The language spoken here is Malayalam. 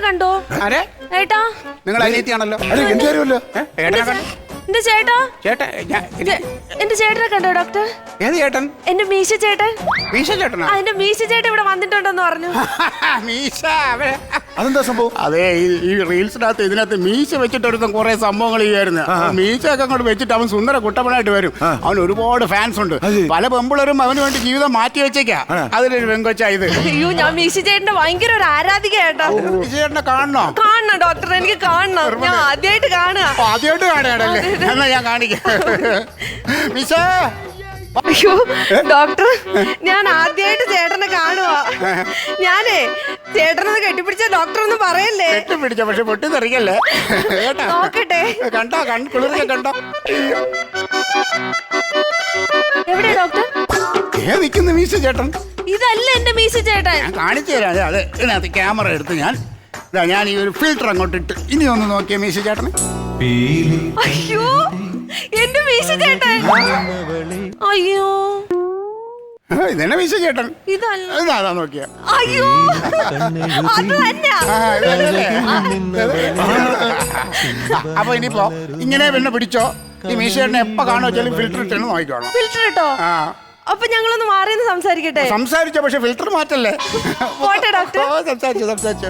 കണ്ടോ? ആരെ? ഏട്ടാ, നിങ്ങൾ അനിയത്തിയാണല്ലോ. എന്ത് കാര്യമല്ലോ? ഏട്ടനെ കണ്ടു. എന്റെ ചേട്ടാ, ചേട്ടൻ എന്റെ ചേട്ടനെ കണ്ടോ ഡോക്ടർ? ഏത് ചേട്ടൻ? എന്റെ മീശ ചേട്ടൻ. മീശ ചേട്ടനാ? എന്റെ മീശ ചേട്ടൻ ഇവിടെ വന്നിട്ടുണ്ടെന്ന് പറഞ്ഞു. മീശ അവരെ അതെന്താ സംഭവം? അതെ, ഈ റീൽസിനകത്ത് ഇതിനകത്ത് മീശ വെച്ചിട്ടെടുത്തും കുറെ സംഭവങ്ങൾ ചെയ്യായിരുന്നു. മീശയൊക്കെ അങ്ങോട്ട് വെച്ചിട്ട് അവൻ സുന്ദര കുട്ടപ്പനായിട്ട് വരും. അവൻ ഒരുപാട് ഫാൻസ് ഉണ്ട്. പല പെമ്പിളരും അവന് വേണ്ടി ജീവിതം മാറ്റി വെച്ചേക്കാ. അതിലൊരു പെങ്കൊച്ചാ ഇത്. അയ്യോ, ഞാൻ മീശ ചേട്ടന്റെ ഭയങ്കര ഒരു ആരാധികയാട്ടോ. മീശ ചേട്ടനെ കാണണോ? കാണണം ഡോക്ടർ, എനിക്ക് കാണണം. ഞാൻ ആദ്യമായിട്ട് കാണുക. ആദ്യമായിട്ട് കാണുകയാണല്ലേ? എന്നാ ഞാൻ കാണിക്കാം. മീശ, അയ്യോ ഡോക്ടർ, ഞാൻ ആദ്യമായിട്ട് ചേട്ടനെ കാണുവാ. ഞാനേ ചേട്ടനത് കെട്ടിപ്പിടിച്ച ഡോക്ടർ ഒന്നും പറയല്ലേ. കെട്ടിപ്പിടിച്ച പക്ഷെ പൊട്ടിത്തെറിക്കല്ലേ കേട്ടാ. നോക്കട്ടെ. കണ്ടോ? കുളിർക്കെ കണ്ടോ? എവിടെയാ ഡോക്ടർ? നിൽക്കുന്ന മീശ ചേട്ടൻ. ഇതല്ല എന്റെ മീശ ചേട്ടൻ. ഞാൻ കാണിച്ചു തരാം. അതെ, ഇതിനകത്ത് ക്യാമറ എടുത്ത് ഞാൻ ഈ ഒരു ഫിൽറ്റർ അങ്ങോട്ട് ഇട്ട് ഇനി ഒന്ന് നോക്കിയ മീശ ചേട്ടന്. അയ്യോ, എന്റെ മീശ ചേട്ടൻ. അയ്യോ, ഇതന്നെ മീശ ചേട്ടൻ. ഇതല്ല. അതാ നോക്കിയ. അയ്യോ, അത് തന്നെയാ. അപ്പൊ ഇനിയിപ്പോ ഇങ്ങനെ പിന്നെ പിടിച്ചോ. ഈ മീശ ചേട്ടനെ എപ്പോ കാണുമോ വെച്ചാലും ഫിൽറ്റർ ഇട്ടാണ് നോക്കിക്കോണം. ഫിൽറ്റർ ഇട്ടോ? അപ്പൊ ഞങ്ങളൊന്ന് മാറിയെന്ന് സംസാരിക്കട്ടെ? സംസാരിച്ചോ, പക്ഷെ ഫിൽറ്റർ മാറ്റല്ലേ. പോട്ടെ ഡോക്ടർ. സംസാരിച്ചു.